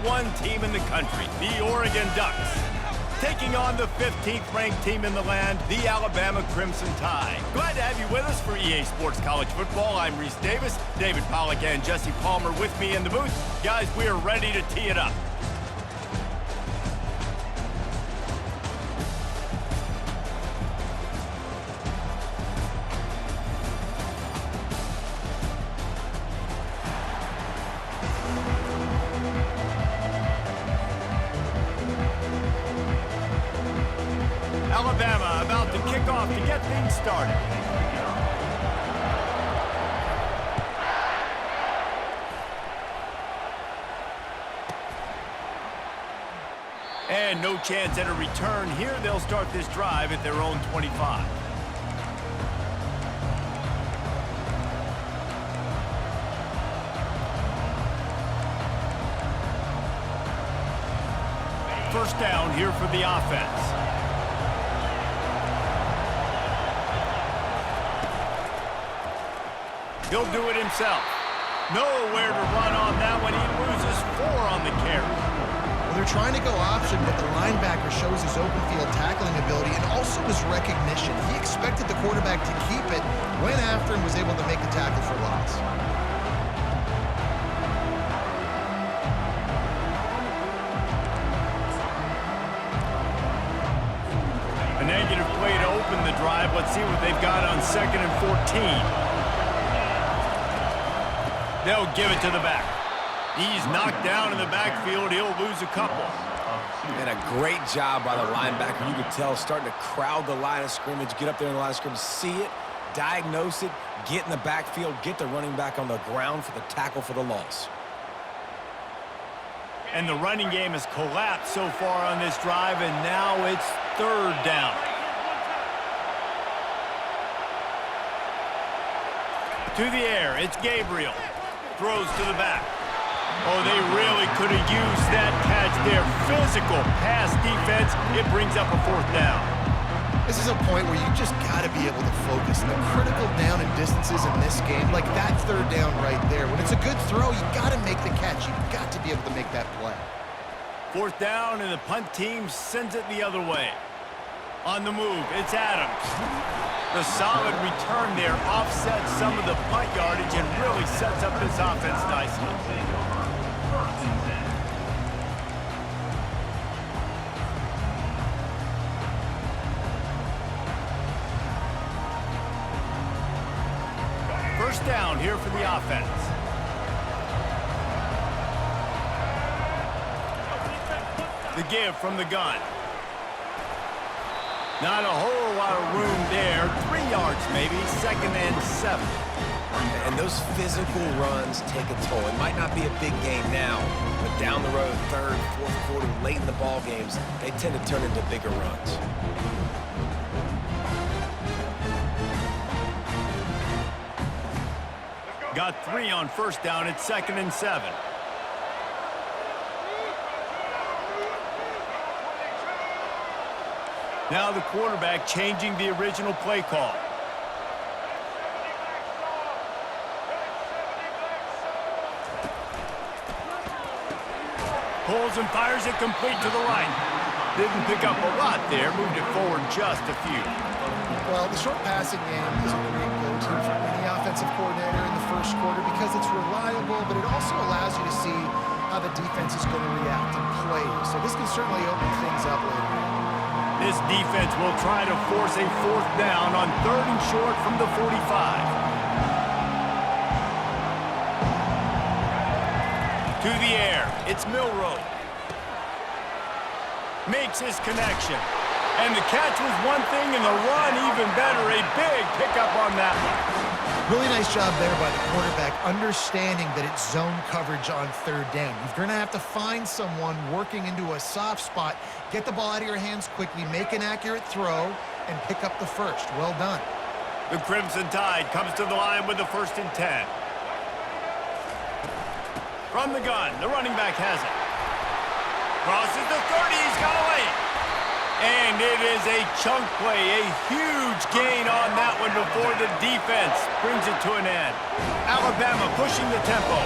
one team in the country, the Oregon Ducks, taking on the 15th ranked team in the land, the Alabama Crimson Tide. Glad to have you with us for EA Sports College Football. I'm Reese Davis, David Pollack and Jesse Palmer with me in the booth. Guys, we are ready to tee it up. Alabama about to kick off to get things started. And no chance at a return here. They'll start this drive at their own 25. First down here for the offense. He'll do it himself. Nowhere to run on that one. He loses 4 on the carry. Well, they're trying to go option, but the linebacker shows his open field tackling ability and also his recognition. He expected the quarterback to keep it, went after and was able to make the tackle for loss. A negative play to open the drive. Let's see what they've got on 2nd and 14. They'll give it to the back. He's knocked down in the backfield. He'll lose a couple. And a great job by the linebacker. You could tell starting to crowd the line of scrimmage, get up there in the line of scrimmage, see it, diagnose it, get in the backfield, get the running back on the ground for the tackle for the loss. And the running game has collapsed so far on this drive, and now it's 3rd down. To the air, it's Gabriel. Throws to the back. Oh, they really could have used that catch there. Physical pass defense. It brings up a 4th down. This is a point where you just got to be able to focus. The critical down and distances in this game, like that 3rd down right there. When it's a good throw, you got to make the catch. You've got to be able to make that play. 4th down, and the punt team sends it the other way. On the move, it's Adams. The solid return there offsets some of the punt yardage and really sets up this offense nicely. First down here for the offense. The give from the gun. Not a whole lot of room there. 3 yards maybe, 2nd and 7. And those physical runs take a toll. It might not be a big game now, but down the road, 3rd, 4th quarter, late in the ball games, they tend to turn into bigger runs. Got 3 on first down at 2nd and 7. Now the quarterback changing the original play call. Pulls and fires it complete to the right. Didn't pick up a lot there, moved it forward just a few. Well, the short passing game is a great go-to for any offensive coordinator in the first quarter because it's reliable, but it also allows you to see how the defense is going to react and play. So this can certainly open things up later on. This defense will try to force a 4th down on 3rd and short from the 45. To the air, it's Milroe. Makes his connection. And the catch was one thing and the run even better. A big pickup on that one. Really nice job there by the quarterback, understanding that it's zone coverage on 3rd down. You're going to have to find someone working into a soft spot, get the ball out of your hands quickly, make an accurate throw, and pick up the first. Well done. The Crimson Tide comes to the line with the 1st and 10. From the gun, the running back has it. Crosses the 30, he's got away. And it is a chunk play, a huge gain on that one before the defense brings it to an end. Alabama pushing the tempo.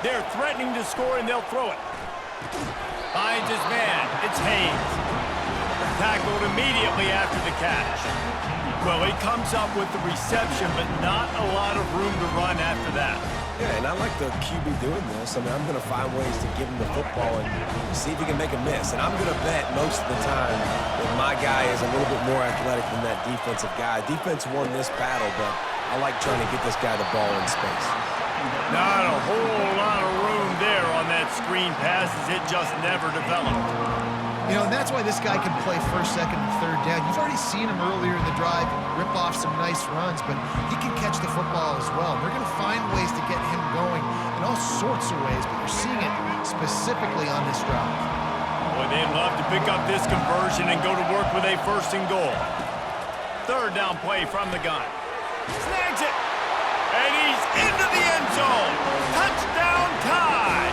They're threatening to score, and they'll throw it. Finds his man. It's Haynes. Tackled immediately after the catch. Well, he comes up with the reception, but not a lot of room to run after that. Yeah, and I like the QB doing this. I mean, I'm going to find ways to give him the football and see if he can make a miss. And I'm going to bet most of the time that my guy is a little bit more athletic than that defensive guy. Defense won this battle, but I like trying to get this guy the ball in space. Not a whole lot of room there on that screen pass as it just never developed. You know, and that's why this guy can play first, second, and third down. You've already seen him earlier in the drive rip off some nice runs, but he can catch the football as well. They're going to find ways to get him going in all sorts of ways, but you're seeing it specifically on this drive. Boy, they'd love to pick up this conversion and go to work with a first and goal. Third down play from the gun. Snags it. And he's into the end zone. Touchdown tie.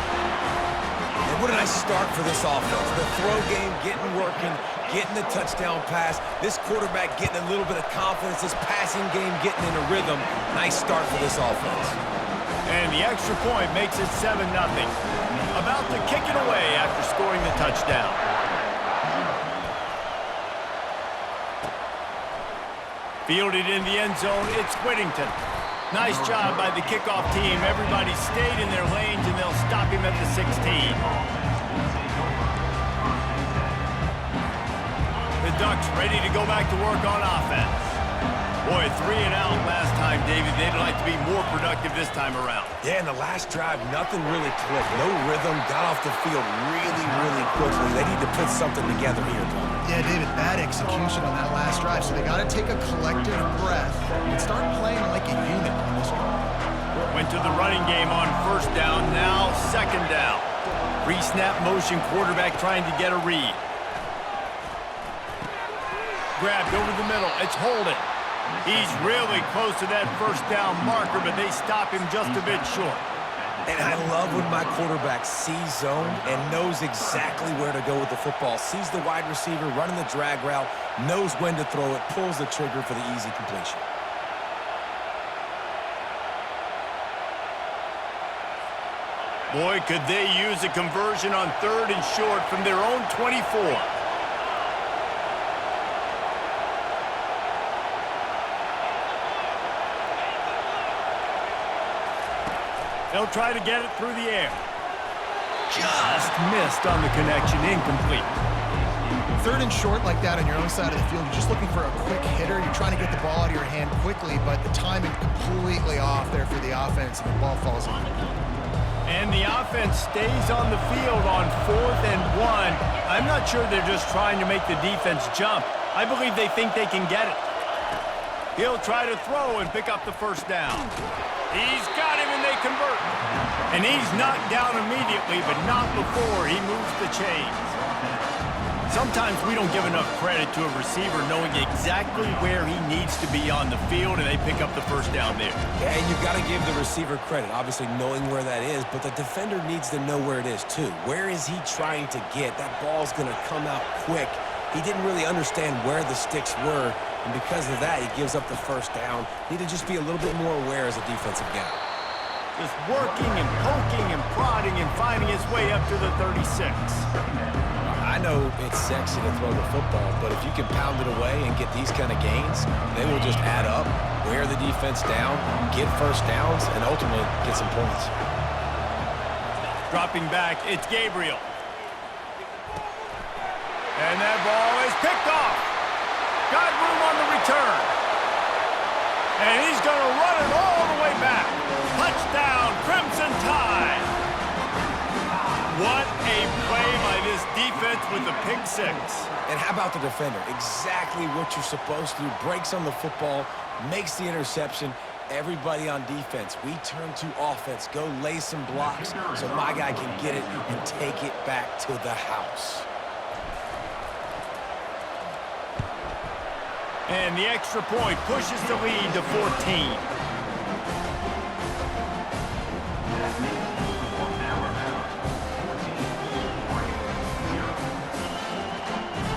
And what a nice start for this offense. The throw game getting working, getting the touchdown pass. This quarterback getting a little bit of confidence. This passing game getting in a rhythm. Nice start for this offense. And the extra point makes it 7-0. About to kick it away after scoring the touchdown. Fielded in the end zone, it's Whittington. Nice job by the kickoff team. Everybody stayed in their lanes, and they'll stop him at the 16. The Ducks ready to go back to work on offense. Boy, 3 and out last time, David. They'd like to be more productive this time around. Yeah, in the last drive, nothing really clicked. No rhythm, got off the field really, really quickly. They need to put something together here, Tom. Yeah, David, bad execution on that last drive, so they got to take a collective breath and start playing like a unit on this drive. Went to the running game on first down, now second down. Pre-snap motion, quarterback trying to get a read. Grabbed over the middle, it's Holden. He's really close to that first down marker, but they stop him just a bit short. And I love when my quarterback sees zone and knows exactly where to go with the football. Sees the wide receiver running the drag route, knows when to throw it, pulls the trigger for the easy completion. Boy, could they use a conversion on third and short from their own 24. They'll try to get it through the air. Just missed on the connection, incomplete. Third and short like that on your own side of the field, you're just looking for a quick hitter. You're trying to get the ball out of your hand quickly, but the timing completely off there for the offense, and the ball falls in. And the offense stays on the field on 4th and 1. I'm not sure they're just trying to make the defense jump. I believe they think they can get it. He'll try to throw and pick up the first down. He's got him, and they convert. And he's knocked down immediately, but not before he moves the chains. Sometimes we don't give enough credit to a receiver knowing exactly where he needs to be on the field, and they pick up the first down there. Yeah, and you've got to give the receiver credit, obviously knowing where that is, but the defender needs to know where it is too. Where is he trying to get? That ball's going to come out quick. He didn't really understand where the sticks were, and because of that, he gives up the first down. Need to just be a little bit more aware as a defensive guy. Just working and poking and prodding and finding his way up to the 36. I know it's sexy to throw the football, but if you can pound it away and get these kind of gains, they will just add up, wear the defense down, get first downs, and ultimately get some points. Dropping back, it's Gabriel. And that ball is picked off. Got room on the return. And he's going to run it all the way back. Touchdown, Crimson Tide. What a play by this defense with the pick six. And how about the defender? Exactly what you're supposed to do. Breaks on the football, makes the interception. Everybody on defense, we turn to offense. Go lay some blocks so my guy can get it and take it back to the house. And the extra point pushes the lead to 14.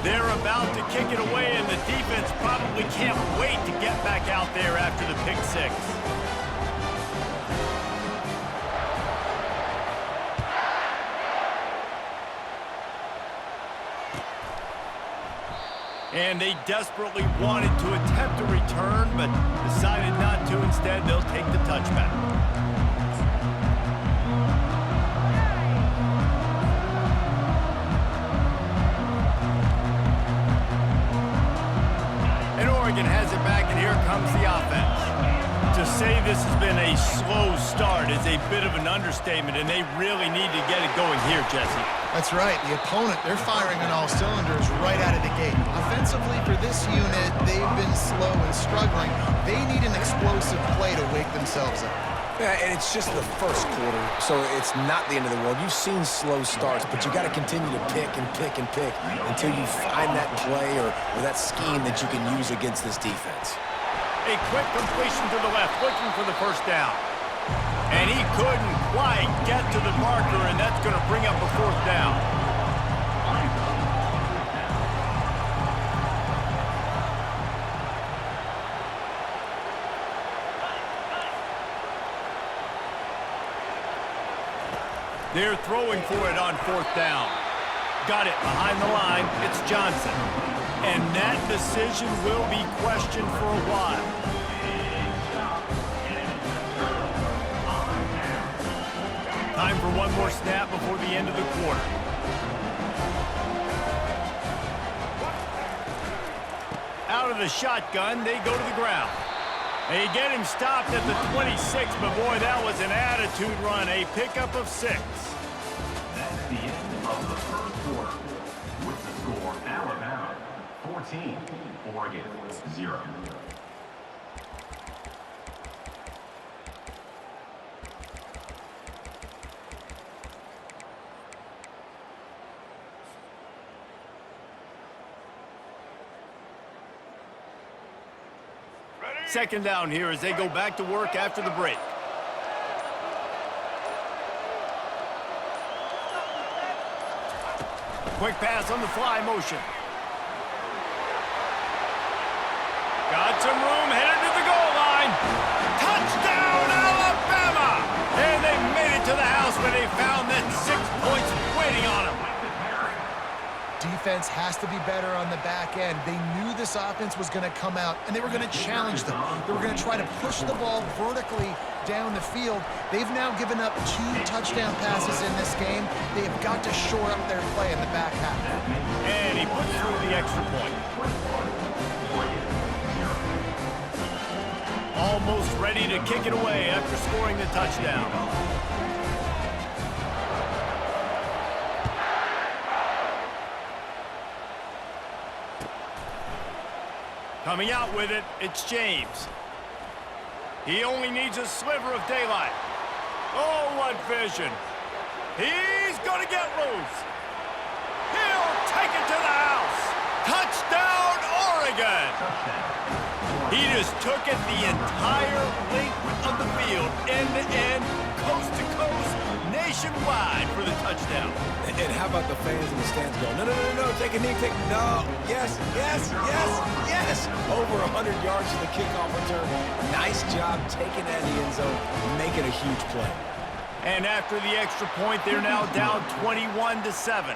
They're about to kick it away, and the defense probably can't wait to get back out there after the pick six. And they desperately wanted to attempt a return, but decided not to. Instead, they'll take the touchback. And Oregon has it back, and here comes the offense. To say this has been a slow start is a bit of an understatement, and they really need to get it going here, Jesse. That's right. The opponent, they're firing on all cylinders right out of the gate. Offensively, for this unit, they've been slow and struggling. They need an explosive play to wake themselves up. Yeah, and it's just the first quarter, so it's not the end of the world. You've seen slow starts, but you got to continue to pick and pick and pick until you find that play or that scheme that you can use against this defense. A quick completion to the left, looking for the first down. And he couldn't quite get to the marker, and that's going to bring up a fourth down. They're throwing for it on fourth down. Got it behind the line. It's Johnson. And that decision will be questioned for a while. Time for one more snap before the end of the quarter. Out of the shotgun, they go to the ground. They get him stopped at the 26, but boy, that was an attitude run. A pickup of 6. That's the end of the first quarter. With the score, Alabama 14, Oregon 0. Second down here as they go back to work after the break. Quick pass on the fly motion. Got some room, headed to the goal line. Touchdown, Alabama! And they made it to the house when they found that 6 points waiting on them. Defense has to be better on the back end. They knew this offense was going to come out, and they were going to challenge them. They were going to try to push the ball vertically down the field. They've now given up 2 touchdown passes in this game. They have got to shore up their play in the back half. And he puts through the extra point. Almost ready to kick it away after scoring the touchdown. Coming out with it, it's James. He only needs a sliver of daylight. Oh, what vision. He's going to get loose. He'll take it to the house. Touchdown, Oregon. He just took it the entire length of the field, end-to-end, coast-to-coast, nationwide for the touchdown. And how about the fans in the stands going, no, no, no, no, take a knee, no, yes, yes, yes, yes. Over 100 yards to the kickoff return. Nice job taking that in the end zone, making a huge play. And after the extra point, they're now down 21-7.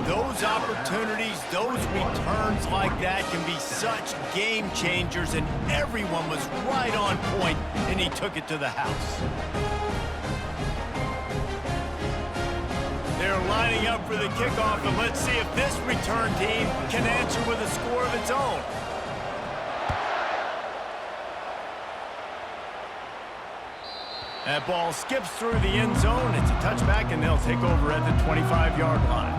Those opportunities, those returns like that can be such game changers, and everyone was right on point, and he took it to the house. They're lining up for the kickoff, and let's see if this return team can answer with a score of its own. That ball skips through the end zone. It's a touchback, and they'll take over at the 25-yard line.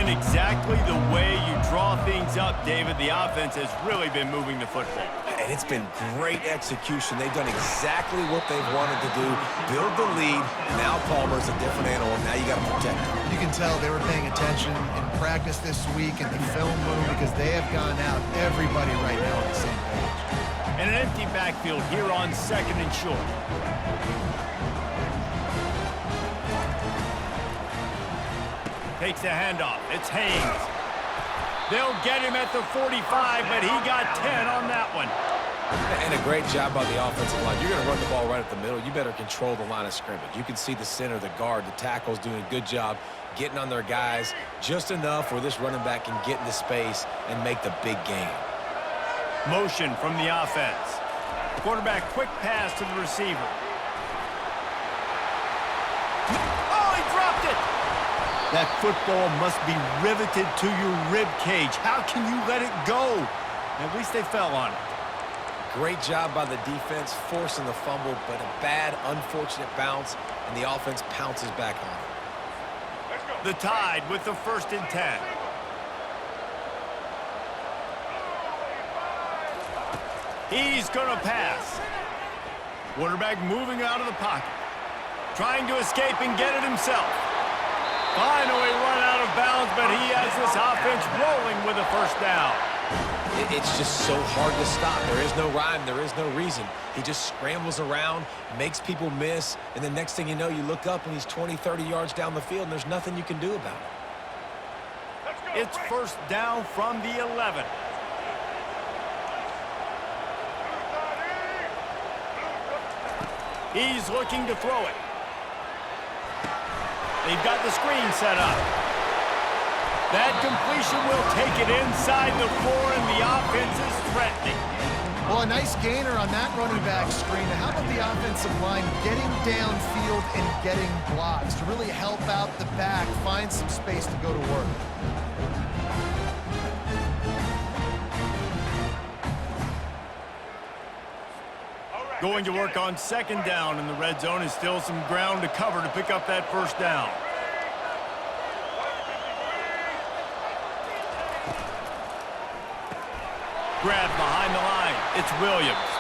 Exactly the way you draw things up, David. The offense has really been moving the football. And it's been great execution. They've done exactly what they've wanted to do. Build the lead. Now Palmer's a different animal. Now you got to protect him. You can tell they were paying attention in practice this week in the film room because they have gone out, everybody right now on the same page. And an empty backfield here on 2nd and short. Takes the handoff. It's Haynes. They'll get him at the 45, but he got 10 on that one. And a great job by the offensive line. You're going to run the ball right at the middle. You better control the line of scrimmage. You can see the center, the guard, the tackle's doing a good job getting on their guys just enough where this running back can get into space and make the big game. Motion from the offense. Quarterback quick pass to the receiver. Oh, he dropped it! That football must be riveted to your rib cage. How can you let it go? At least they fell on it. Great job by the defense forcing the fumble, but a bad, unfortunate bounce, and the offense pounces back on it. The Tide with the 1st and 10. He's going to pass. Quarterback moving out of the pocket. Trying to escape and get it himself. Finally run out of bounds, but he has this offense rolling with a 1st down. It's just so hard to stop. There is no rhyme. There is no reason. He just scrambles around, makes people miss, and the next thing you know, you look up and he's 20, 30 yards down the field, and there's nothing you can do about it. It's 1st down from the 11. He's looking to throw it. They've got the screen set up. That completion will take it inside the 4, and the offense is threatening. Well, a nice gainer on that running back screen. How about the offensive line getting downfield and getting blocks to really help out the back, find some space to go to work? Going to work on 2nd down in the red zone, is still some ground to cover to pick up that 1st down. Grab behind the line. It's Williams.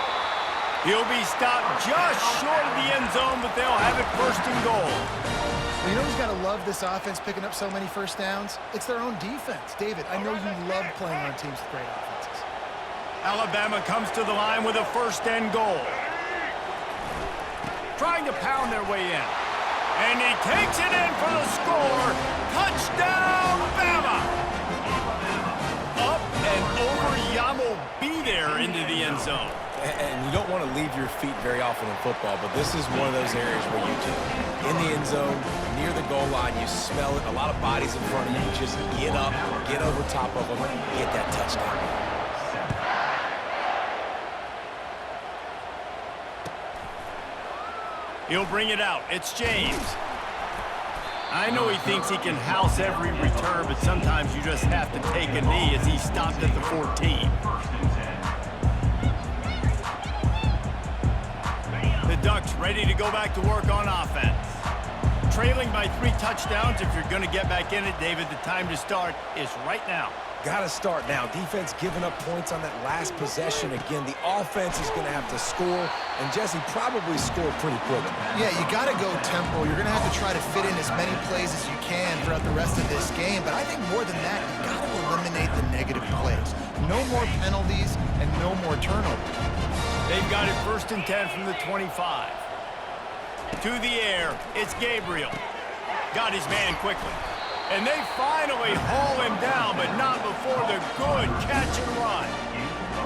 He'll be stopped just short of the end zone, but they'll have it 1st and goal. Well, you know who's got to love this offense picking up so many 1st downs? It's their own defense. David, I know you love playing on teams with great offenses. Alabama comes to the line with a 1st and goal. Trying to pound their way in. And he takes it in for the score. Touchdown, Bama! Up and over Yamo be there into the end zone. And you don't want to leave your feet very often in football, but this is one of those areas where you do. In the end zone, near the goal line, you smell it. A lot of bodies in front of you. Just get up, get over top of them, get that touchdown. He'll bring it out. It's James. I know he thinks he can house every return, but sometimes you just have to take a knee as he stopped at the 14. The Ducks ready to go back to work on offense. Trailing by 3 touchdowns. If you're going to get back in it, David, the time to start is right now. Got to start now. Defense giving up points on that last possession. Again, the offense is going to have to score, and Jesse probably scored pretty quickly. Yeah, you got to go tempo. You're going to have to try to fit in as many plays as you can throughout the rest of this game, but I think more than that, you got to eliminate the negative plays. No more penalties and no more turnovers. They've got it 1st and 10 from the 25. To the air, it's Gabriel. Got his man quickly. And they finally haul him down, but not before the good catch and run.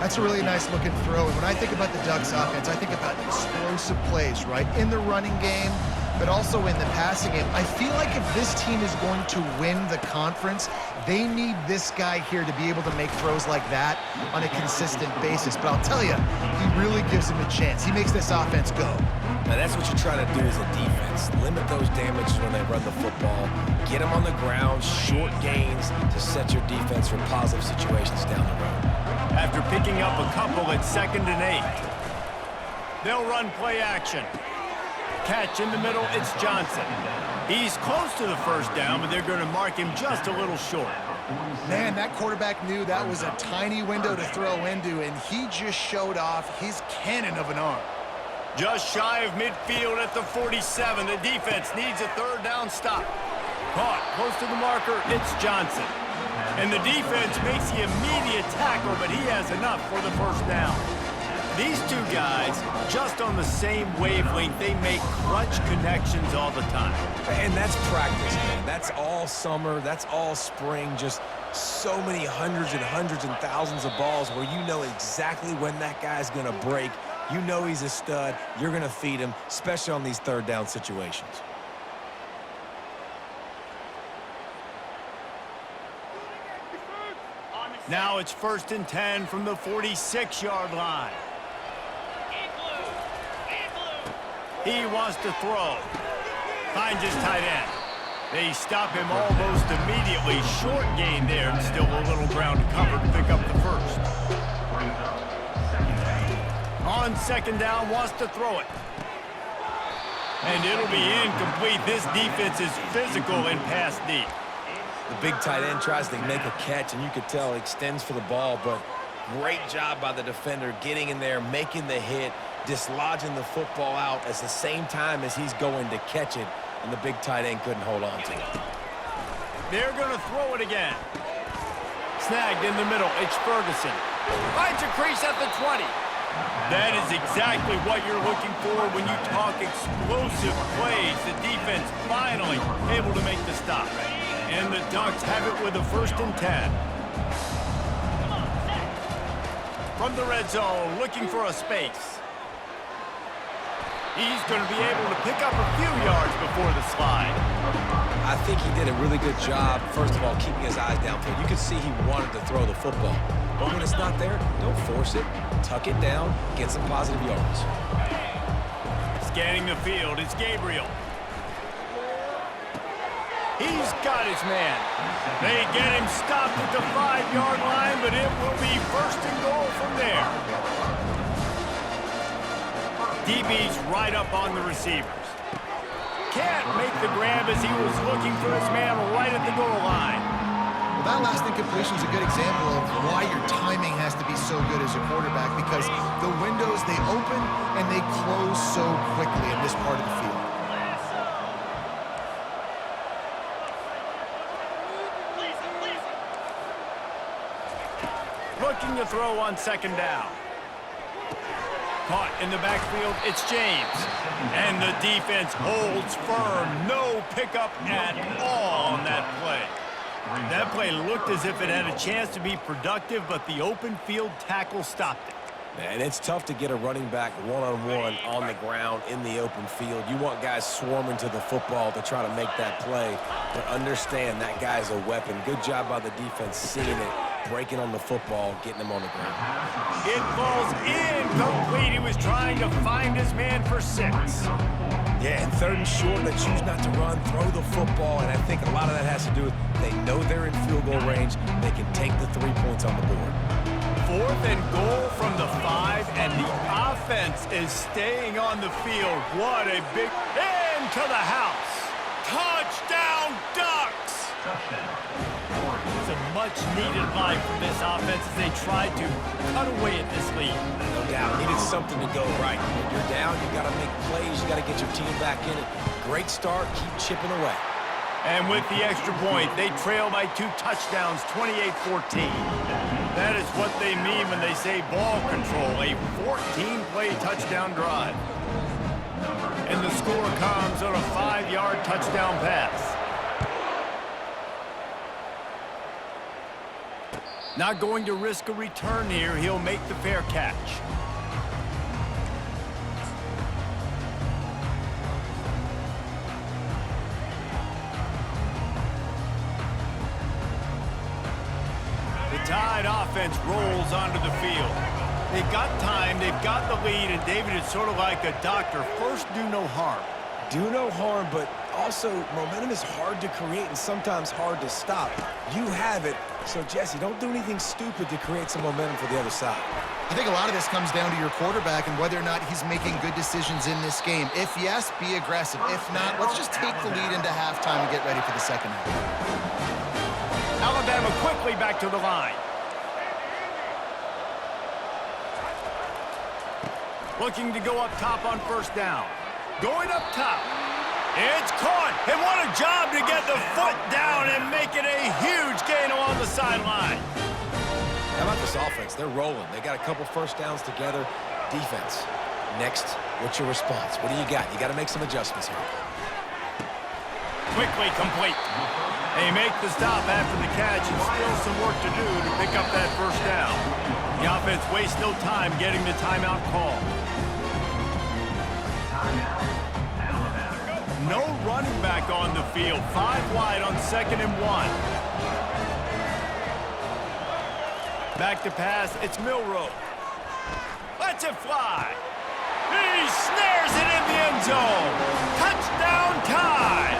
That's a really nice looking throw. And when I think about the Ducks offense, I think about explosive plays, right? In the running game, but also in the passing game. I feel like if this team is going to win the conference, they need this guy here to be able to make throws like that on a consistent basis. But I'll tell you, he really gives him a chance. He makes this offense go. Now that's what you're trying to do as a defense. Limit those damages when they run the football. Get them on the ground, short gains to set your defense for positive situations down the road. After picking up a couple at 2nd and 8. They'll run play action. Catch in the middle, it's Johnson. He's close to the 1st down, but they're going to mark him just a little short. Man, that quarterback knew that was a tiny window to throw into, and he just showed off his cannon of an arm. Just shy of midfield at the 47. The defense needs a 3rd down stop. Caught close to the marker, it's Johnson. And the defense makes the immediate tackle, but he has enough for the 1st down. These two guys, just on the same wavelength, they make clutch connections all the time. And that's practice, man. That's all summer. That's all spring. Just so many hundreds and thousands of balls where you know exactly when that guy's going to break. You know he's a stud. You're going to feed him, especially on these third down situations. Now it's 1st and 10 from the 46-yard line. He wants to throw. Finds his tight end. They stop him almost immediately. Short gain there, and still a little ground to cover to pick up the first. On 2nd down, wants to throw it. And it'll be incomplete. This defense is physical and pass deep. The big tight end tries to make a catch, and you could tell he extends for the ball, but great job by the defender getting in there, making the hit, dislodging the football out at the same time as he's going to catch it, and the big tight end couldn't hold on to it. They're going to throw it again. Snagged in the middle. It's Ferguson. Finds a crease at the 20. That is exactly what you're looking for when you talk explosive plays. The defense finally able to make the stop. And the Ducks have it with a 1st and 10. From the red zone, looking for a space. He's going to be able to pick up a few yards before the slide. I think he did a really good job, first of all, keeping his eyes downfield. You could see he wanted to throw the football. But when it's not there, don't force it. Tuck it down, get some positive yards. Scanning the field, it's Gabriel. He's got his man. They get him stopped at the 5-yard line, but it will be 1st and goal from there. DB's right up on the receivers. Can't make the grab as he was looking for his man right at the goal line. Well, that last incompletion is a good example of why your timing has to be so good as a quarterback, because the windows, they open and they close so quickly in this part of the field. Looking to throw on 2nd down. Caught in the backfield, it's James. And the defense holds firm. No pickup at all on that play. That play looked as if it had a chance to be productive, but the open field tackle stopped it. And it's tough to get a running back one-on-one on the ground in the open field. You want guys swarming to the football to try to make that play, but understand that guy's a weapon. Good job by the defense seeing it, breaking on the football, getting him on the ground. It falls incomplete. He was trying to find his man for 6. Yeah, and 3rd and short, they choose not to run, throw the football, and I think a lot of that has to do with they know they're in field goal range. They can take the 3 points on the board. 4th and goal from the 5, and the offense is staying on the field. What a big into the house. Touchdown, Ducks! It's a much-needed life from this offense as they tried to cut away at this lead. No doubt, needed something to go right. When you're down, you got to make plays. You got to get your team back in it. Great start, keep chipping away. And with the extra point, they trail by 2 touchdowns, 28-14. That is what they mean when they say ball control, a 14-play touchdown drive. And the score comes on a 5-yard touchdown pass. Not going to risk a return here. He'll make the fair catch. The Tide offense rolls onto the field. They've got time, they've got the lead, and David is sort of like a doctor. First, do no harm. Do no harm, but also momentum is hard to create and sometimes hard to stop. You have it, so Jesse, don't do anything stupid to create some momentum for the other side. I think a lot of this comes down to your quarterback and whether or not he's making good decisions in this game. If yes, be aggressive. If not, let's just take the lead into halftime and get ready for the second half. Alabama quickly back to the line. Looking to go up top on 1st down. Going up top. It's caught. And what a job to get the foot down and make it a huge gain along the sideline. How about this offense? They're rolling. They got a couple 1st downs together. defense. Next, what's your response? What do you got? You got to make some adjustments here. Quickly complete. They make the stop after the catch, and still some work to do to pick up that first down. The offense wastes no time getting the timeout call. No running back on the field. 5 wide on 2nd and 1. Back to pass, it's Milroe. Lets it fly. He snares it in the end zone. Touchdown Tide.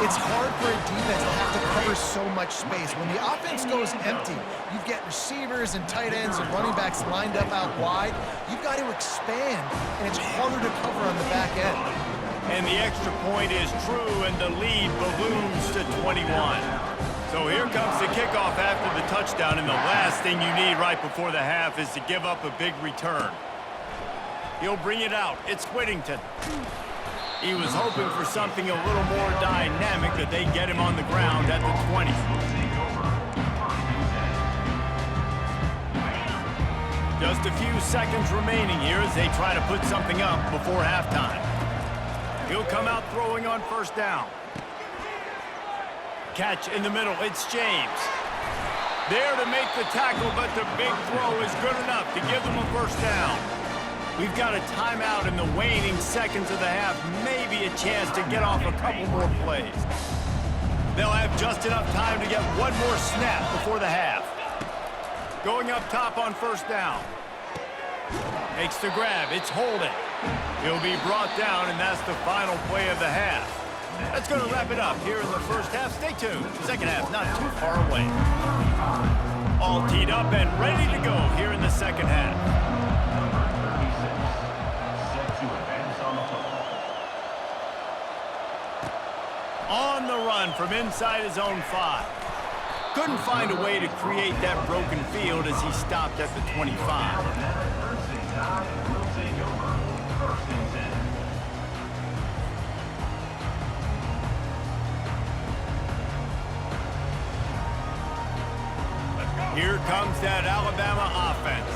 It's hard for a defense to have to cover so much space. When the offense goes empty, you get receivers and tight ends and running backs lined up out wide. You've got to expand, and it's harder to cover on the back end. And the extra point is true, and the lead balloons to 21. So here comes the kickoff after the touchdown, and the last thing you need right before the half is to give up a big return. He'll bring it out. It's Whittington. He was hoping for something a little more dynamic, but they get him on the ground at the 20. Just a few seconds remaining here as they try to put something up before halftime. He'll come out throwing on first down. Catch in the middle, it's James. There to make the tackle, but the big throw is good enough to give them a first down. We've got a timeout in the waning seconds of the half, maybe a chance to get off a couple more plays. They'll have just enough time to get one more snap before the half. Going up top on first down. Makes the grab, it's Holden. He'll be brought down, and that's the final play of the half. That's going to wrap it up here in the first half. Stay tuned. The second half not too far away. All teed up and ready to go here in the second half. On the run from inside his own 5. Couldn't find a way to create that broken field as he stopped at the 25. Here comes that Alabama offense.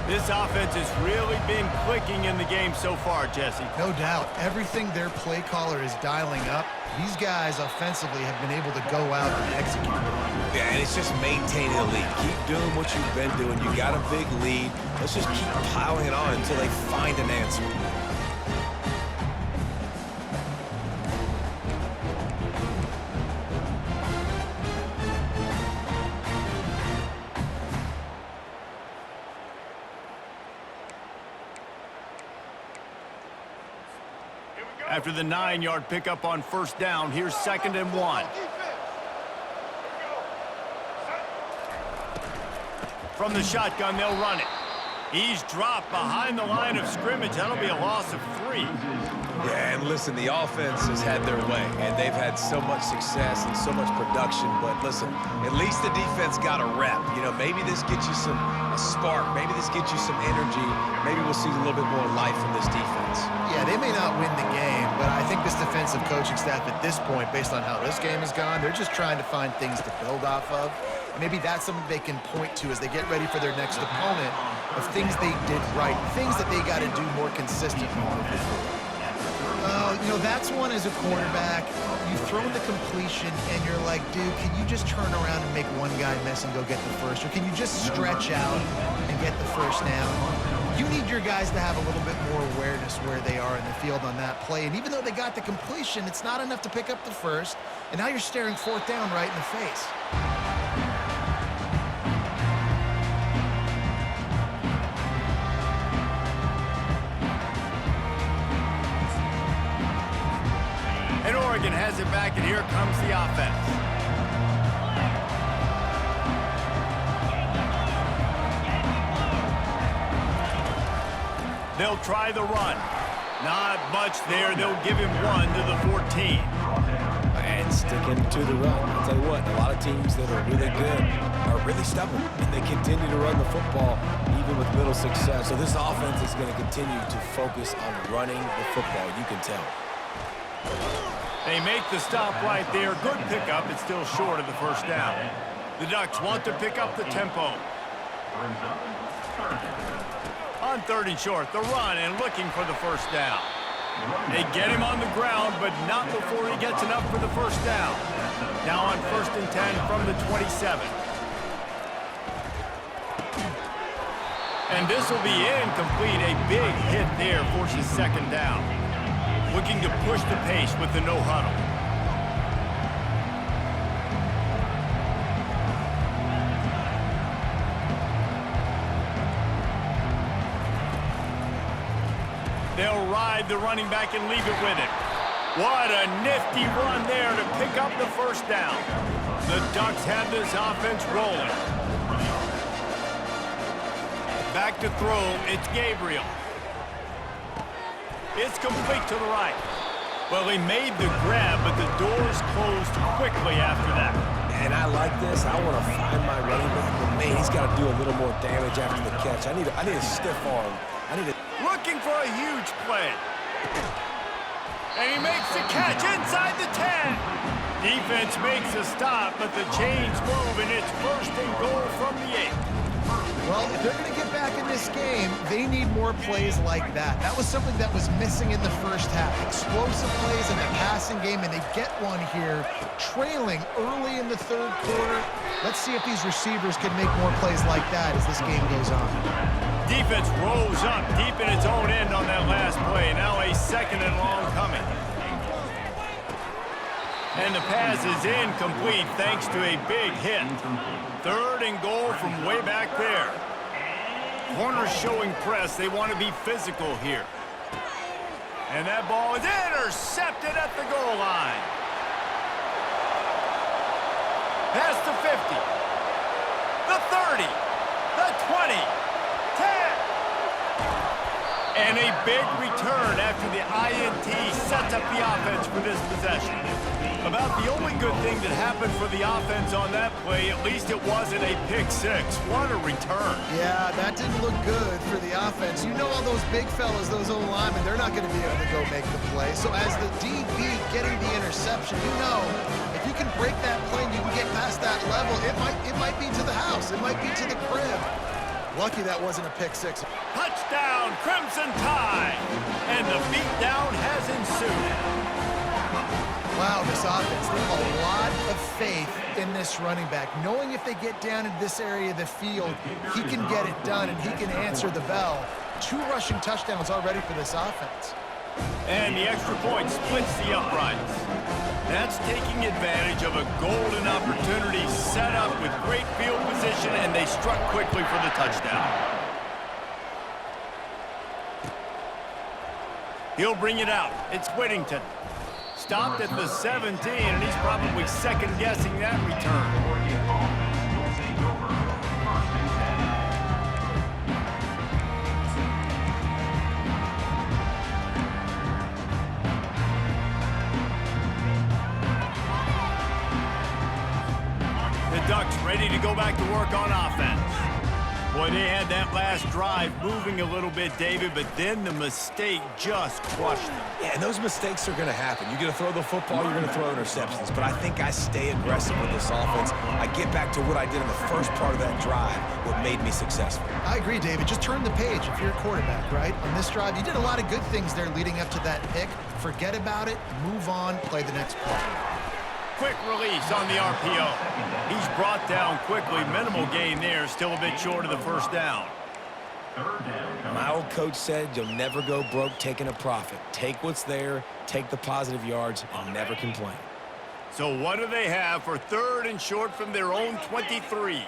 This offense has really been clicking in the game so far, Jesse. No doubt. Everything their play caller is dialing up, these guys offensively have been able to go out and execute. Yeah, and it's just maintaining the lead. Keep doing what you've been doing. You got a big lead. Let's just keep piling it on until they find an answer. After the 9-yard pickup on first down, here's 2nd and 1. From the shotgun, they'll run it. He's dropped behind the line of scrimmage. That'll be a loss of 3. Yeah, and listen, the offense has had their way, and they've had so much success and so much production. But listen, at least the defense got a rep. You know, maybe this gets you a spark. Maybe this gets you some energy. Maybe we'll see a little bit more life from this defense. Yeah, they may not win the game, but I think this defensive coaching staff at this point, based on how this game has gone, they're just trying to find things to build off of. Maybe that's something they can point to as they get ready for their next opponent of things they did right, things that they got to do more consistently. You know, that's one as a quarterback. You've thrown the completion, and you're like, dude, can you just turn around and make one guy miss and go get the first? Or can you just stretch out and get the first down? You need your guys to have a little bit more awareness where they are in the field on that play. And even though they got the completion, it's not enough to pick up the first. And now you're staring 4th down right in the face. And Oregon has it back, and here comes the offense. They'll try the run. Not much there. They'll give him 1 to the 14. And sticking to the run. I'll tell you what, a lot of teams that are really good are really stubborn, and they continue to run the football even with little success. So this offense is going to continue to focus on running the football. You can tell. They make the stop right there. Good pickup. It's still short of the first down. The Ducks want to pick up the tempo. On 3rd and short, the run and looking for the first down. They get him on the ground, but not before he gets enough for the first down. Now on 1st and 10 from the 27. And this will be incomplete. A big hit there forces 2nd down. Looking to push the pace with the no huddle. They'll ride the running back and leave it with it. What a nifty run there to pick up the first down. The Ducks have this offense rolling. Back to throw, it's Gabriel. It's complete to the right. Well, he made the grab, but the doors closed quickly after that. And I like this. I want to find my running back, but man, he's got to do a little more damage after the catch. I need a stiff arm. Looking for a huge play. And he makes the catch inside the 10. Defense makes a stop, but the chains move, and it's 1st and goal from the 8. Well, if they're going to get back in this game, they need more plays like that. That was something that was missing in the first half. Explosive plays in the passing game, and they get one here, trailing early in the 3rd quarter. Let's see if these receivers can make more plays like that as this game goes on. Defense rolls up deep in its own end on that last play. Now a 2nd and long coming. And the pass is incomplete thanks to a big hit. 3rd and goal from way back there. Corners showing press. They want to be physical here. And that ball is intercepted at the goal line. Past the 50. The 30. The 20. 10. And a big return after the INT sets up the offense for this possession. About the only good thing that happened for the offense on that play, at least it wasn't a pick 6. What a return. Yeah, that didn't look good for the offense. You know all those big fellas, those old linemen, they're not going to be able to go make the play. So as the DB getting the interception, you know, if you can break that play and you can get past that level, it might be to the house. It might be to the crib. Lucky that wasn't a pick 6. Touchdown, Crimson Tide! And the beatdown has ensued. Wow, this offense, they have a lot of faith in this running back. Knowing if they get down in this area of the field, he can get it done and he can answer the bell. 2 rushing touchdowns already for this offense. And the extra point splits the uprights. That's taking advantage of a golden opportunity set up with great field position, and they struck quickly for the touchdown. He'll bring it out. It's Whittington. Stopped at the 17, and he's probably second-guessing that return. The Ducks ready to go back to work on offense. Boy, they had that last drive moving a little bit, David, but then the mistake just crushed them. Yeah, and those mistakes are going to happen. You're going to throw the football, you're going to throw interceptions. But I think I stay aggressive with this offense. I get back to what I did in the first part of that drive, what made me successful. I agree, David. Just turn the page if you're a quarterback, right? On this drive, you did a lot of good things there leading up to that pick. Forget about it, move on, play the next play. Quick release on the RPO. He's brought down quickly. Minimal gain there. Still a bit short of the first down. My old coach said you'll never go broke taking a profit. Take what's there, take the positive yards, and never complain. So what do they have for 3rd and short from their own 23?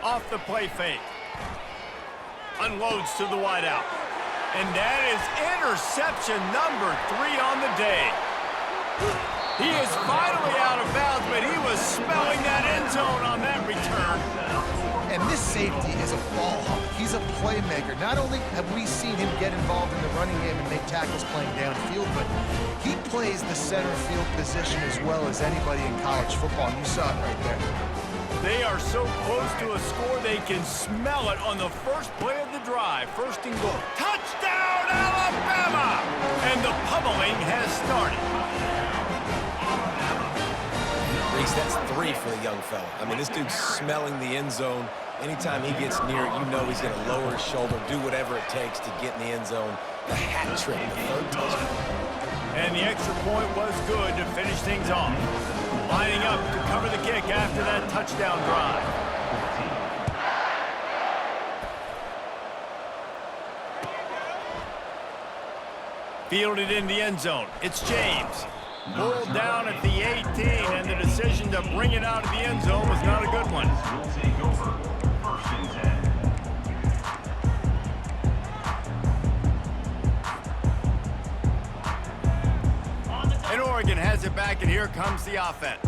Off the play fake. Unloads to the wideout. And that is interception number 3 on the day. He is finally out of bounds, but he was smelling that end zone on that return. And this safety is a ball hawk. He's a playmaker. Not only have we seen him get involved in the running game and make tackles playing downfield, but he plays the center field position as well as anybody in college football. And you saw it right there. They are so close to a score, they can smell it on the first play of the drive. 1st and goal. Touchdown, Alabama! And the pummeling has started. mistakes. That's 3 for the young fella. I mean, this dude's smelling the end zone. Anytime he gets near it, you know he's going to lower his shoulder, do whatever it takes to get in the end zone. The hat trick, the 3rd touchdown. And the extra point was good to finish things off. Lining up to cover the kick after that touchdown drive. Fielded in the end zone. It's James. Pulled down at the 18, and the decision to bring it out of the end zone was not a good one. Will take over 1st and 10. And Oregon has it back, and here comes the offense.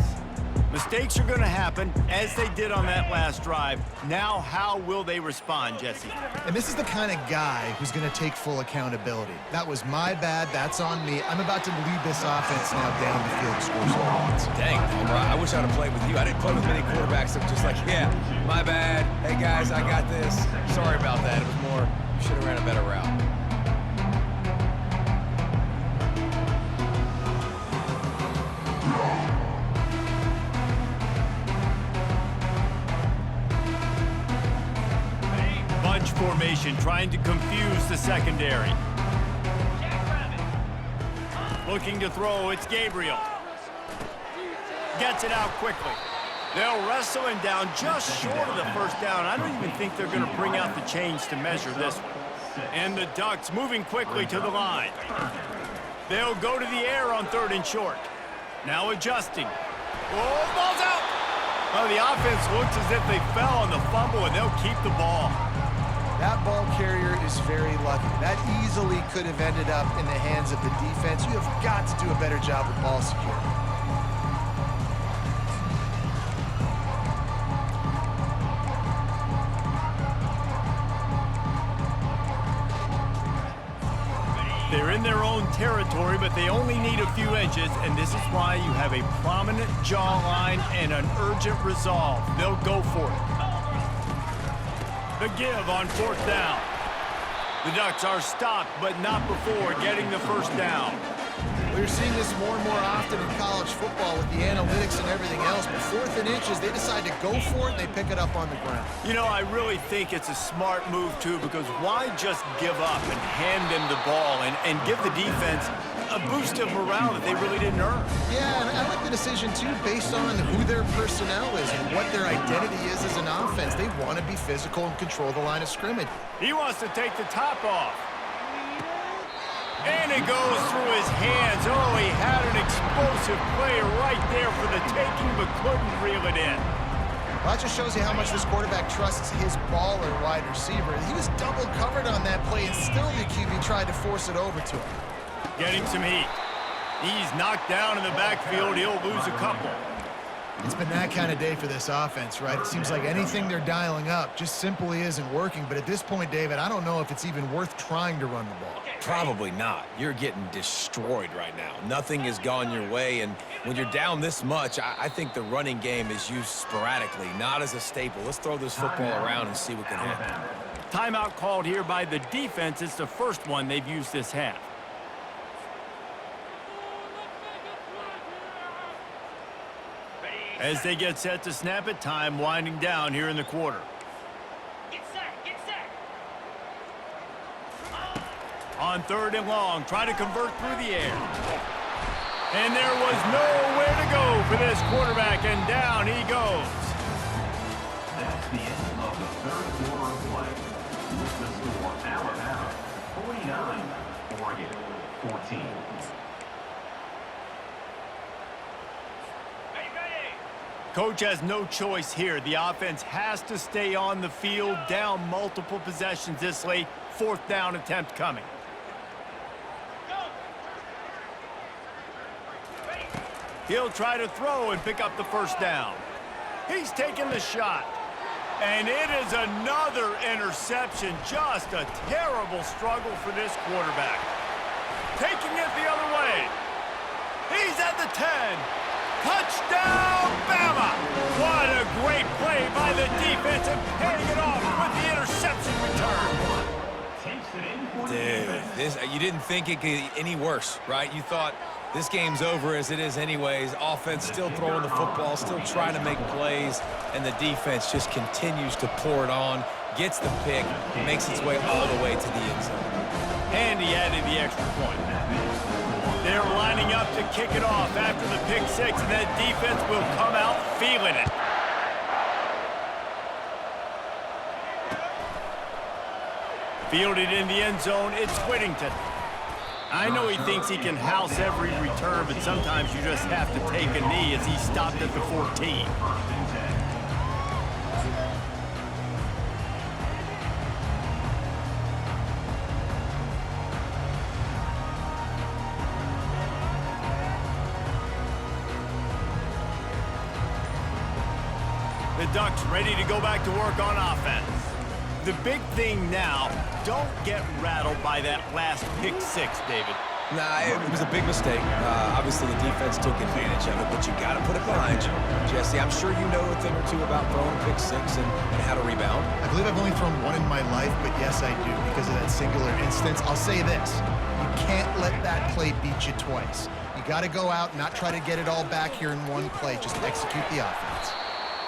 Mistakes are going to happen, as they did on that last drive. Now, how will they respond, Jesse? And this is the kind of guy who's going to take full accountability. That was my bad. That's on me. I'm about to lead this offense now down the field to score some points. Dang, Homer, I wish I'd have played with you. I didn't play with many quarterbacks that were just like, yeah, my bad. Hey, guys, I got this. Sorry about that. It was more, you should have ran a better route. Bunch formation trying to confuse the secondary. Looking to throw, it's Gabriel. Gets it out quickly. They'll wrestle him down just short of the 1st down. I don't even think they're going to bring out the chains to measure this one. And the Ducks moving quickly to the line. They'll go to the air on 3rd and short. Now adjusting. Oh, ball's out! Oh, the offense looks as if they fell on the fumble, and they'll keep the ball. That ball carrier is very lucky. That easily could have ended up in the hands of the defense. You have got to do a better job with ball security. They're in their own territory, but they only need a few inches, and this is why you have a prominent jawline and an urgent resolve. They'll go for it. The give on 4th down. The Ducks are stopped, but not before getting the 1st down. We're seeing this more and more often in college football with the analytics and everything else, but 4th and inches, they decide to go for it, and they pick it up on the ground. You know, I really think it's a smart move, too, because why just give up and hand them the ball and give the defense a boost of morale that they really didn't earn? Yeah, and I like the decision, too, based on who their personnel is and what their identity is as an offense. They want to be physical and control the line of scrimmage. He wants to take the top off. And it goes through his hands. Oh, he had an explosive play right there for the taking, but couldn't reel it in. Well, that just shows you how much this quarterback trusts his baller wide receiver. He was double covered on that play, and still the QB tried to force it over to him. Getting some heat. He's knocked down in the backfield. He'll lose a couple. It's been that kind of day for this offense, right? It seems like anything they're dialing up just simply isn't working. But at this point, David, I don't know if it's even worth trying to run the ball. Probably not. You're getting destroyed right now. Nothing has gone your way, and when you're down this much, I think the running game is used sporadically, not as a staple. Let's throw this football around and see what can happen. Timeout called here by the defense. It's the first one they've used this half. As they get set to snap it, time winding down here in the quarter. Get set, get set. On 3rd and long, trying to convert through the air. And there was nowhere to go for this quarterback, and down he goes. That's the end of the 3rd quarter of play. With the score, Alabama 49, Oregon 14. Coach has no choice here. The offense has to stay on the field, down multiple possessions this late. 4th down attempt coming. He'll try to throw and pick up the 1st down. He's taking the shot. And it is another interception. Just a terrible struggle for this quarterback. Taking it the other way. He's at the 10. Touchdown, Bama! What a great play by the defense and paying it off with the interception return. Dude, you didn't think it could get any worse, right? You thought This game's over as it is anyways. Offense still throwing the football, still trying to make plays, and the defense just continues to pour it on, gets the pick, makes its way all the way to the end zone. And he added the extra point. They're lining up to kick it off after the pick six, and that defense will come out feeling it. Fielded in the end zone, it's Whittington. I know he thinks he can house every return, but sometimes you just have to take a knee as he stopped at the 14. The Ducks ready to go back to work on offense. The big thing now, don't get rattled by that last pick six, David. Nah, it was a big mistake. Obviously, the defense took advantage of it, but you got to put it behind you. Jesse, I'm sure you know a thing or two about throwing pick six and how to rebound. I believe I've only thrown one in my life, but yes, I do because of that singular instance. I'll say this. You can't let that play beat you twice. You got to go out and not try to get it all back here in one play. Just execute the offense.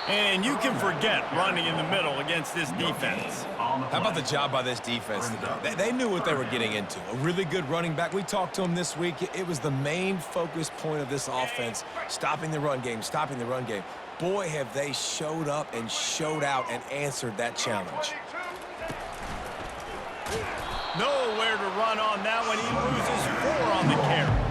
And you can forget running in the middle against this defense. How about the job by this defense today? They knew what they were getting into. A really good running back. We talked to him this week. It was the main focus point of this offense, stopping the run game, stopping the run game. Boy, have they showed up and showed out and answered that challenge. Nowhere to run on that one. He loses 4 on the carry.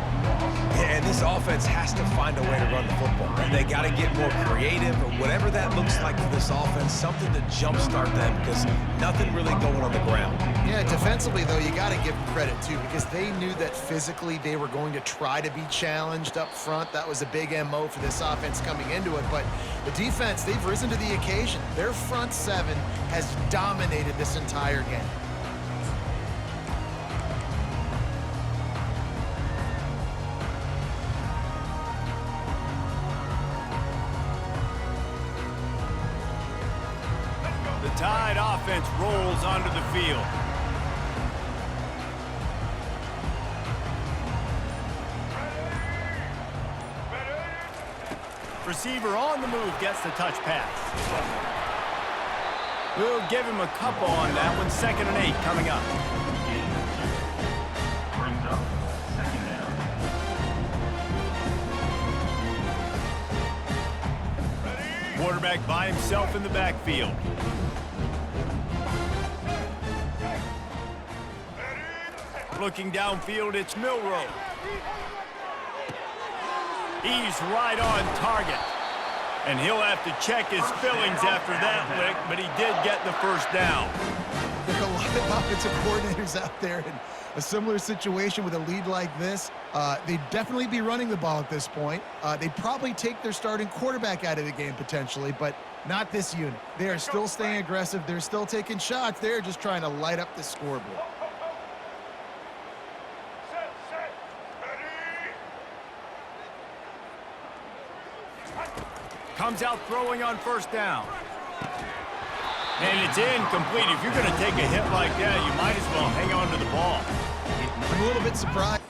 And this offense has to find a way to run the football. They got to get more creative, or whatever that looks like for this offense, something to jumpstart them because nothing really going on the ground. Yeah, defensively, though, you got to give them credit, too, because they knew that physically they were going to try to be challenged up front. That was a big MO for this offense coming into it. But the defense, they've risen to the occasion. Their front seven has dominated this entire game. The Tide offense rolls onto the field. Receiver on the move gets the touch pass. We'll give him a couple on that one. 2nd and 8 coming up. Brings up 2nd down. Quarterback by himself in the backfield. Looking downfield, it's Milroe. He's right on target. And he'll have to check his fillings after that lick, but he did get the first down. There are a lot of offensive coordinators out there in a similar situation with a lead like this. They'd definitely be running the ball at this point. They'd probably take their starting quarterback out of the game potentially, but not this unit. They are still staying aggressive. They're still taking shots. They're just trying to light up the scoreboard. Comes out throwing on 1st down. And it's incomplete. If you're going to take a hit like that, you might as well hang on to the ball. I'm a little bit surprised.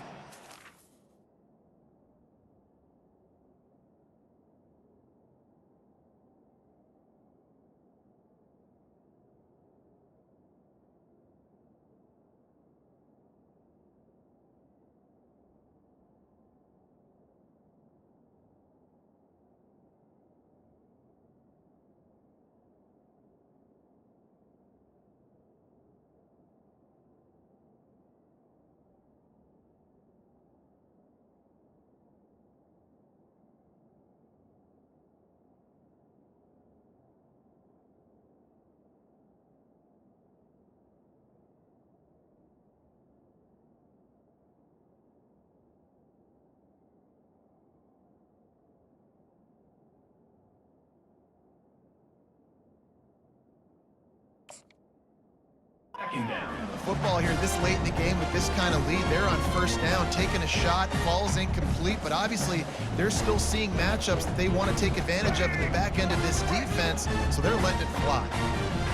Football here this late in the game with this kind of lead. They're on 1st down, taking a shot, falls incomplete, but obviously they're still seeing matchups that they want to take advantage of in the back end of this defense, so they're letting it fly.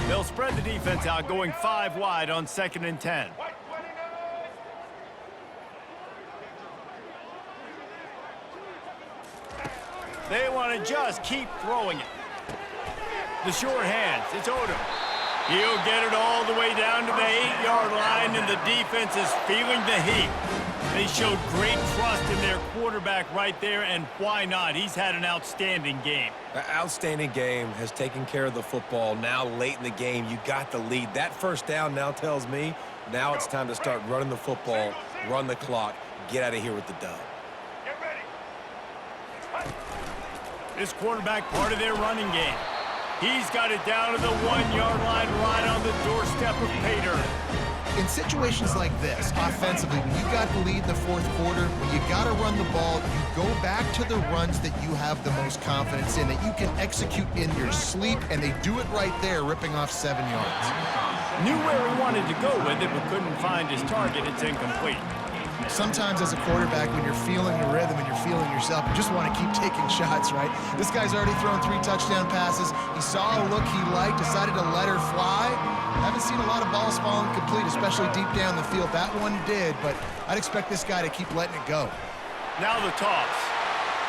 They'll spread the defense out, going 5 wide on 2nd and 10. They want to just keep throwing it. The short hands, it's Odom. He'll get it all the way down to the 8-yard line, and the defense is feeling the heat. They showed great trust in their quarterback right there, and why not? He's had an outstanding game. An outstanding game, has taken care of the football. Now late in the game, you got the lead. That first down now tells me now it's time to start running the football, run the clock, get out of here with the dub. This quarterback part of their running game. He's got it down to the 1-yard line right on the doorstep of pay dirt. In situations like this, offensively, when you got the lead in the fourth quarter, when you got to run the ball, you go back to the runs that you have the most confidence in, that you can execute in your sleep, and they do it right there, ripping off 7 yards. Knew where he wanted to go with it, but couldn't find his target. It's incomplete. Sometimes as a quarterback, when you're feeling the rhythm and you're feeling yourself, you just want to keep taking shots, right? This guy's already thrown 3 touchdown passes. He saw a look he liked, decided to let her fly. Haven't seen a lot of balls falling complete, especially deep down the field. That one did, but I'd expect this guy to keep letting it go. Now the toss.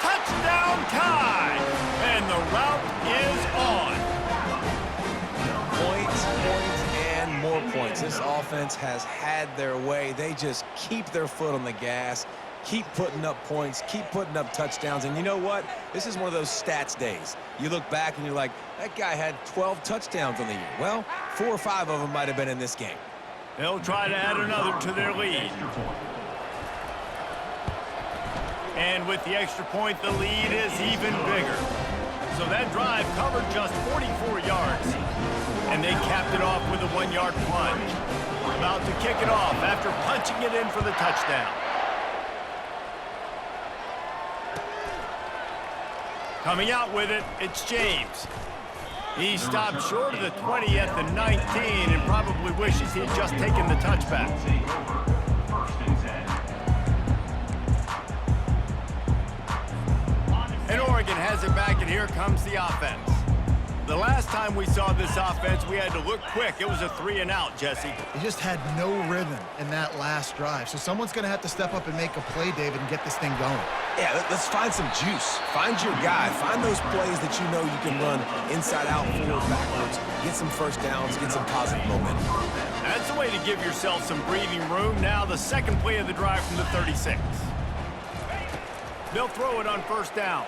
Touchdown time! And the route is on. Points, and more points. This offense has had their way. They just keep their foot on the gas, keep putting up points, keep putting up touchdowns. And you know what? This is one of those stats days. You look back and you're like, that guy had 12 touchdowns on the year. Well, 4 or 5 of them might have been in this game. They'll try to add another to their lead. And with the extra point, the lead is even bigger. So that drive covered just 44 yards. And they capped it off with a 1-yard plunge. About to kick it off after punching it in for the touchdown. Coming out with it, it's James. He stopped short of the 20 at the 19 and probably wishes he had just taken the touchback. And Oregon has it back, and here comes the offense. The last time we saw this offense, we had to look quick. It was a 3-and-out, Jesse. They just had no rhythm in that last drive. So someone's going to have to step up and make a play, David, and get this thing going. Yeah, let's find some juice. Find your guy. Find those plays that you know you can run inside out, forward, backwards, get some first downs, get some positive momentum. That's the way to give yourself some breathing room. Now the second play of the drive from the 36. They'll throw it on first down.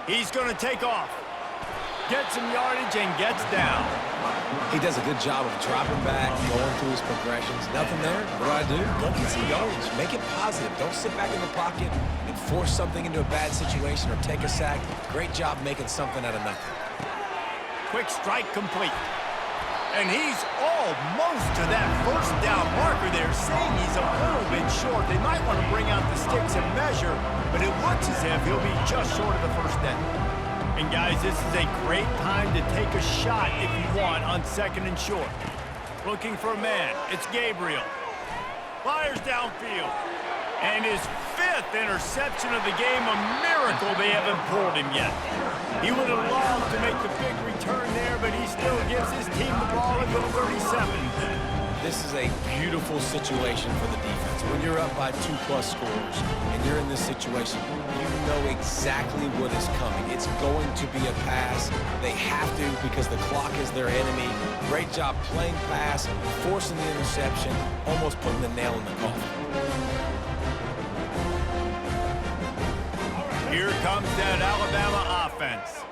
He's going to take off. Gets some yardage and gets down. He does a good job of dropping back, going through his progressions. Nothing there. What do? Go get some yardage. Make it positive. Don't sit back in the pocket and force something into a bad situation or take a sack. Great job making something out of nothing. Quick strike complete. And he's almost to that first down marker there, saying he's a little bit short. They might want to bring out the sticks and measure, but it looks as if he'll be just short of the first down. And guys, this is a great time to take a shot if you want on second and short. Looking for a man. It's Gabriel. Fires downfield. And his 5th interception of the game, a miracle they haven't pulled him yet. He would have loved to make the big return there, but he still gives his team the ball at the 37. This is a beautiful situation for the defense. When you're up by 2+ scores and you're in this situation, you know exactly what is coming. It's going to be a pass. They have to because the clock is their enemy. Great job playing pass, forcing the interception, almost putting the nail in the coffin. Here comes that Alabama offense.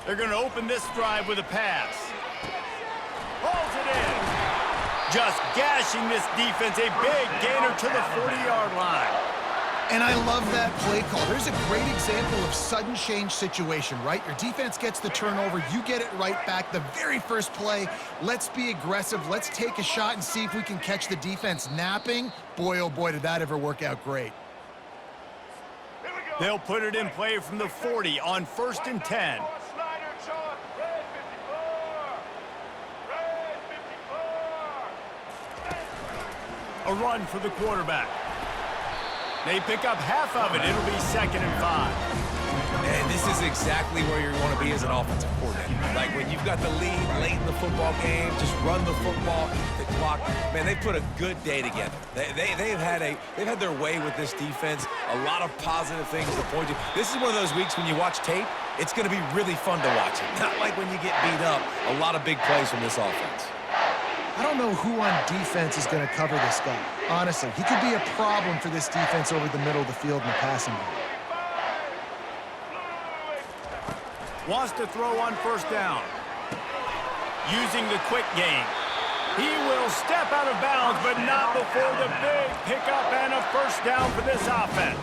They're going to open this drive with a pass. Hauls it in. Just gashing this defense. A big gainer to the 40-yard line. And I love that play call. There's a great example of sudden change situation, right? Your defense gets the turnover. You get it right back. The very first play, let's be aggressive. Let's take a shot and see if we can catch the defense napping. Boy, oh boy, did that ever work out great. They'll put it in play from the 40 on 1st and 10. A run for the quarterback. They pick up half of it. It'll be 2nd and 5. And this is exactly where you want to be as an offensive coordinator. Like when you've got the lead late in the football game, just run the football, eat the clock. Man, they put a good day together. They've had their way with this defense. A lot of positive things to point to. This is one of those weeks when you watch tape, it's going to be really fun to watch it. Not like when you get beat up. A lot of big plays from this offense. I don't know who on defense is going to cover this guy. Honestly, he could be a problem for this defense over the middle of the field in the passing game. Wants to throw on first down. Using the quick game. He will step out of bounds, but not before the big pickup and a first down for this offense.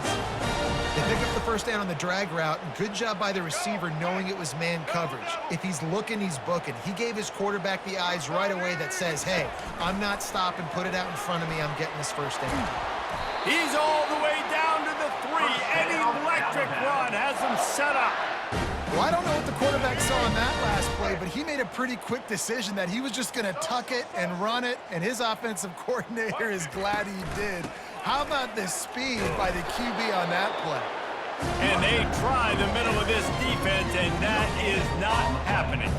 They pick up the first down on the drag route, and good job by the receiver knowing it was man coverage. If he's looking, he's booking. He gave his quarterback the eyes right away that says, hey, I'm not stopping, put it out in front of me, I'm getting this first down. He's all the way down to the 3. An electric run has him set up. Well, I don't know what the quarterback saw on that last play, but he made a pretty quick decision that he was just going to tuck it and run it, and his offensive coordinator is glad he did. How about the speed by the QB on that play? And they try the middle of this defense, and that is not happening.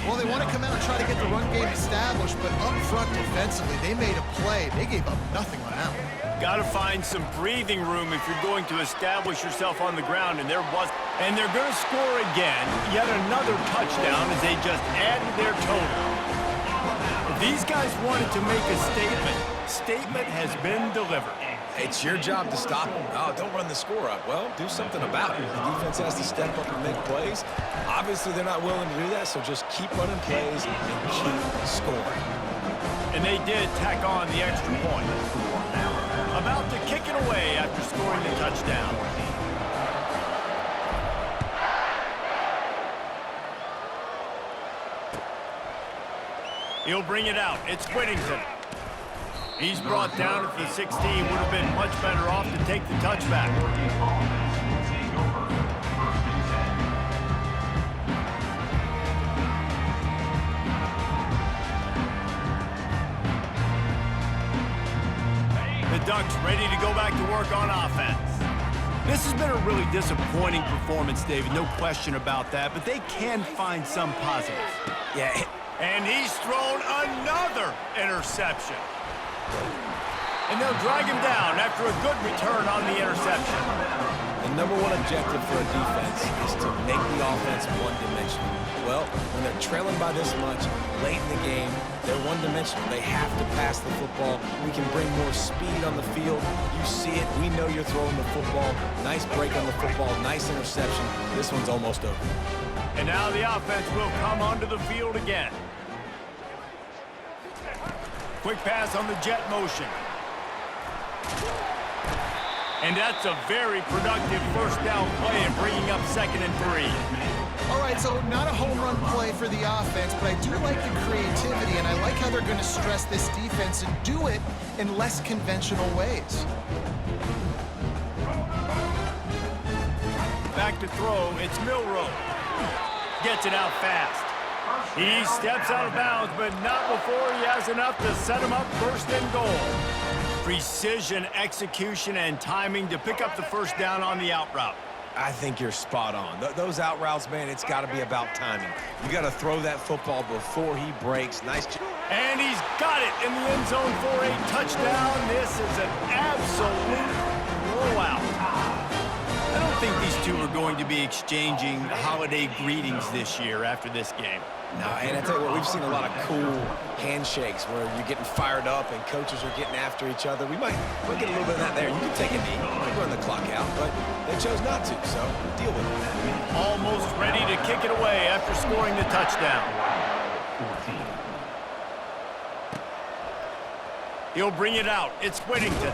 Well, they want to come out and try to get the run game established, but up front defensively, they made a play. They gave up nothing on that one. Got to find some breathing room if you're going to establish yourself on the ground, and there was. And they're going to score again, yet another touchdown as they just add to their total. If these guys wanted to make a statement has been delivered. It's your job to stop them. Oh, don't run the score up. Well, do something about it. The defense has to step up and make plays. Obviously, they're not willing to do that, so just keep running plays and keep scoring. And they did tack on the extra point. About to kick it away after scoring the touchdown. He'll bring it out. It's Whittington. He's brought down at the 16. Would have been much better off to take the touchback. The Ducks ready to go back to work on offense. This has been a really disappointing performance, David. No question about that, but they can find some positives. Yeah. And he's thrown another interception. And they'll drag him down after a good return on the interception. The number one objective for a defense is to make the offense one-dimensional. Well, when they're trailing by this much, late in the game, they're one-dimensional. They have to pass the football. We can bring more speed on the field. You see it. We know you're throwing the football. Nice break on the football. Nice interception. This one's almost over. And now the offense will come onto the field again. Quick pass on the jet motion. And that's a very productive first down play and bringing up 2nd and 3. All right, so not a home run play for the offense, but I do like the creativity, and I like how they're going to stress this defense and do it in less conventional ways. Back to throw, it's Milroe. Gets it out fast. He steps out of bounds, but not before he has enough to set him up 1st and goal. Precision, execution, and timing to pick up the first down on the out route. I think you're spot on. Those out routes, man, it's got to be about timing. You got to throw that football before he breaks. Nice. And he's got it in the end zone for a touchdown. This is an absolute blowout. I don't think these two are going to be exchanging holiday greetings this year after this game. No, and I tell you what, we've seen a lot of cool handshakes where you're getting fired up and coaches are getting after each other. We'll get a little bit of that there. You can take a knee, you can run the clock out, but they chose not to, so deal with it. Almost ready to kick it away after scoring the touchdown. 14. He'll bring it out. It's Whittington.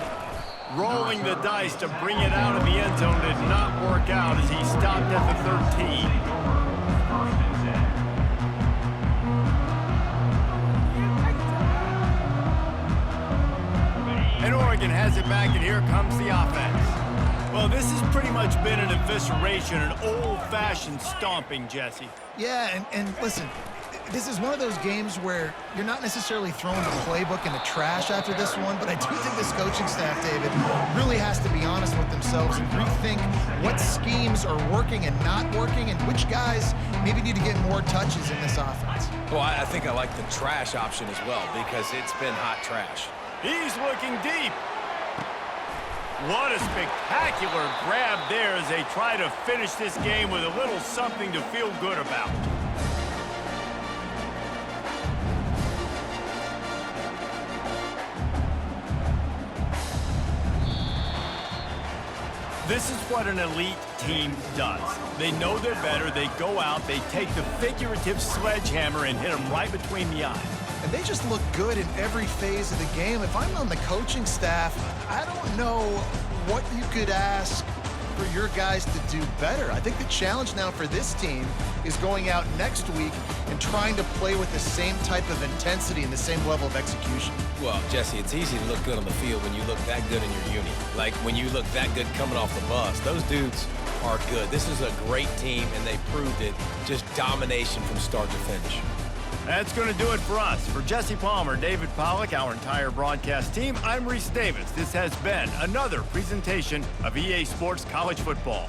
Rolling the dice to bring it out of the end zone did not work out as he stopped at the 13. And Oregon has it back, and here comes the offense. Well, this has pretty much been an evisceration, an old-fashioned stomping, Jesse. Yeah, and listen, This is one of those games where you're not necessarily throwing the playbook in the trash after this one, but I do think this coaching staff, David, really has to be honest with themselves and rethink what schemes are working and not working and which guys maybe need to get more touches in this offense. Well, I think I like the trash option as well because it's been hot trash. He's looking deep. What a spectacular grab there as they try to finish this game with a little something to feel good about. This is what an elite team does. They know they're better. They go out. They take the figurative sledgehammer and hit them right between the eyes. And they just look good in every phase of the game. If I'm on the coaching staff, I don't know what you could ask for your guys to do better. I think the challenge now for this team is going out next week and trying to play with the same type of intensity and the same level of execution. Well, Jesse, it's easy to look good on the field when you look that good in your uni. Like when you look that good coming off the bus. Those dudes are good. This is a great team, and they proved it. Just domination from start to finish. That's going to do it for us. For Jesse Palmer, David Pollack, our entire broadcast team, I'm Reese Davis. This has been another presentation of EA Sports College Football.